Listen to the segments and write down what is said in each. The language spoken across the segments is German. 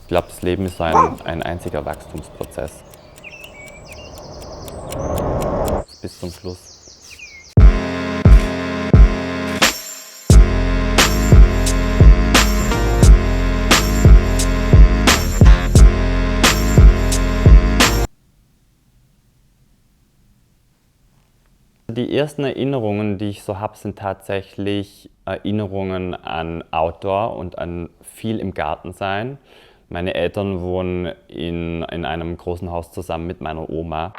Ich glaube, das Leben ist ein einziger Wachstumsprozess. Bis zum Schluss. Die ersten Erinnerungen, die ich so habe, sind tatsächlich Erinnerungen an Outdoor und an viel im Garten sein. Meine Eltern wohnen in einem großen Haus zusammen mit meiner Oma.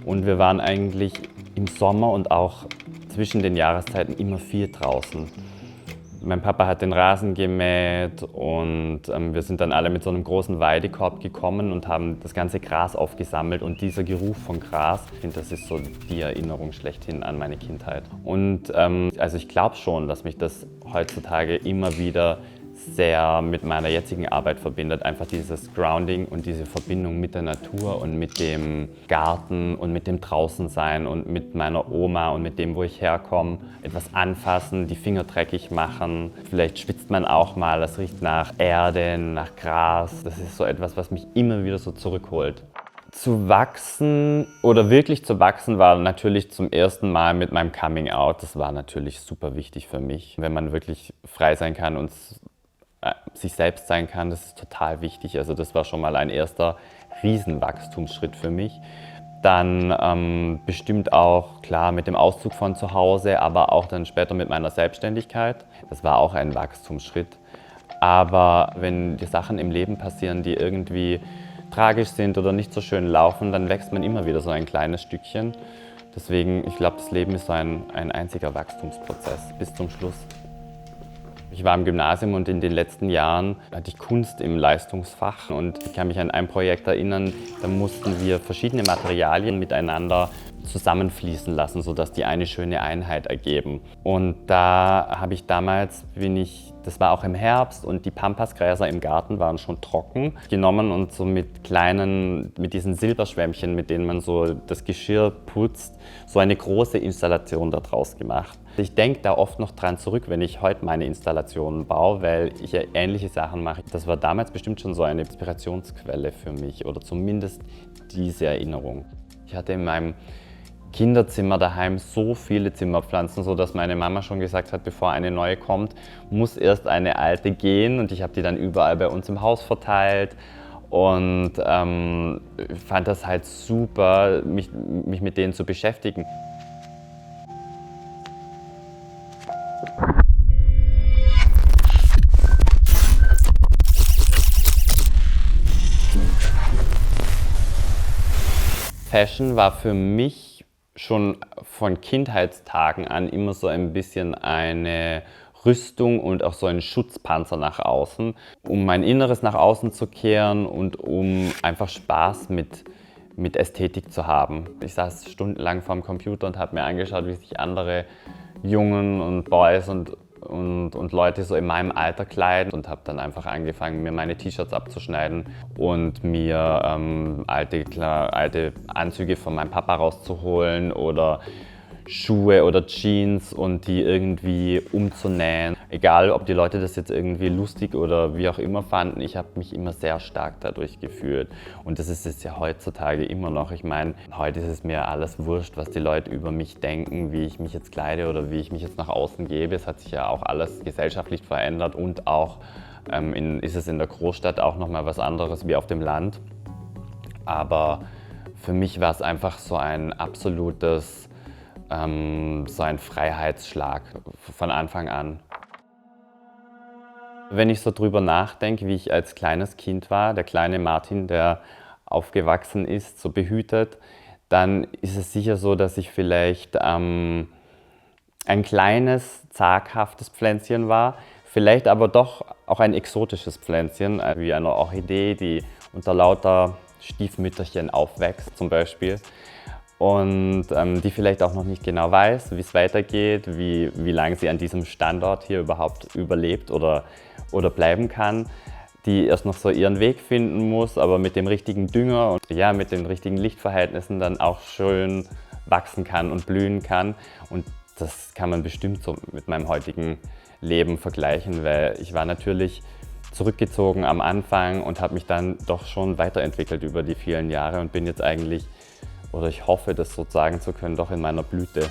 Und wir waren eigentlich im Sommer und auch zwischen den Jahreszeiten immer viel draußen. Mein Papa hat den Rasen gemäht und wir sind dann alle mit so einem großen Weidekorb gekommen und haben das ganze Gras aufgesammelt. Und dieser Geruch von Gras, ich finde, das ist so die Erinnerung schlechthin an meine Kindheit. Und also ich glaube schon, dass mich das heutzutage immer wieder sehr mit meiner jetzigen Arbeit verbindet. Einfach dieses Grounding und diese Verbindung mit der Natur und mit dem Garten und mit dem Draußensein und mit meiner Oma und mit dem, wo ich herkomme. Etwas anfassen, die Finger dreckig machen. Vielleicht schwitzt man auch mal, das riecht nach Erde, nach Gras. Das ist so etwas, was mich immer wieder so zurückholt. Zu wachsen oder wirklich zu wachsen war natürlich zum ersten Mal mit meinem Coming Out. Das war natürlich super wichtig für mich. Wenn man wirklich frei sein kann und sich selbst sein kann, das ist total wichtig. Also das war schon mal ein erster Riesenwachstumsschritt für mich. Dann bestimmt auch, klar, mit dem Auszug von zu Hause, aber auch dann später mit meiner Selbstständigkeit. Das war auch ein Wachstumsschritt. Aber wenn die Sachen im Leben passieren, die irgendwie tragisch sind oder nicht so schön laufen, dann wächst man immer wieder so ein kleines Stückchen. Deswegen, ich glaube, das Leben ist so ein einziger Wachstumsprozess bis zum Schluss. Ich war im Gymnasium und in den letzten Jahren hatte ich Kunst im Leistungsfach und ich kann mich an ein Projekt erinnern, da mussten wir verschiedene Materialien miteinander zusammenfließen lassen, sodass die eine schöne Einheit ergeben. Und da habe ich damals, das war auch im Herbst und die Pampasgräser im Garten waren schon trocken, genommen und so mit diesen Silberschwämmchen, mit denen man so das Geschirr putzt, so eine große Installation daraus gemacht. Ich denke da oft noch dran zurück, wenn ich heute meine Installationen baue, weil ich ja ähnliche Sachen mache. Das war damals bestimmt schon so eine Inspirationsquelle für mich oder zumindest diese Erinnerung. Ich hatte in meinem Kinderzimmer daheim so viele Zimmerpflanzen, sodass meine Mama schon gesagt hat, bevor eine neue kommt, muss erst eine alte gehen, und ich habe die dann überall bei uns im Haus verteilt und fand das halt super, mich mit denen zu beschäftigen. Fashion war für mich schon von Kindheitstagen an immer so ein bisschen eine Rüstung und auch so ein Schutzpanzer nach außen, um mein Inneres nach außen zu kehren und um einfach Spaß mit Ästhetik zu haben. Ich saß stundenlang vorm Computer und habe mir angeschaut, wie sich andere Jungen und Boys und Leute so in meinem Alter kleiden und habe dann einfach angefangen, mir meine T-Shirts abzuschneiden und mir alte Anzüge von meinem Papa rauszuholen oder Schuhe oder Jeans und die irgendwie umzunähen. Egal, ob die Leute das jetzt irgendwie lustig oder wie auch immer fanden, ich habe mich immer sehr stark dadurch gefühlt. Und das ist es ja heutzutage immer noch. Ich meine, heute ist es mir alles wurscht, was die Leute über mich denken, wie ich mich jetzt kleide oder wie ich mich jetzt nach außen gebe. Es hat sich ja auch alles gesellschaftlich verändert und auch ist es in der Großstadt auch nochmal was anderes wie auf dem Land. Aber für mich war es einfach so ein absolutes so ein Freiheitsschlag von Anfang an. Wenn ich so drüber nachdenke, wie ich als kleines Kind war, der kleine Martin, der aufgewachsen ist, so behütet, dann ist es sicher so, dass ich vielleicht ein kleines, zaghaftes Pflänzchen war, vielleicht aber doch auch ein exotisches Pflänzchen, wie eine Orchidee, die unter lauter Stiefmütterchen aufwächst zum Beispiel. Und die vielleicht auch noch nicht genau weiß, wie es weitergeht, wie lange sie an diesem Standort hier überhaupt überlebt oder bleiben kann, die erst noch so ihren Weg finden muss, aber mit dem richtigen Dünger und ja, mit den richtigen Lichtverhältnissen dann auch schön wachsen kann und blühen kann. Und das kann man bestimmt so mit meinem heutigen Leben vergleichen, weil ich war natürlich zurückgezogen am Anfang und habe mich dann doch schon weiterentwickelt über die vielen Jahre und bin jetzt eigentlich, oder ich hoffe, das so sagen zu können, doch in meiner Blüte.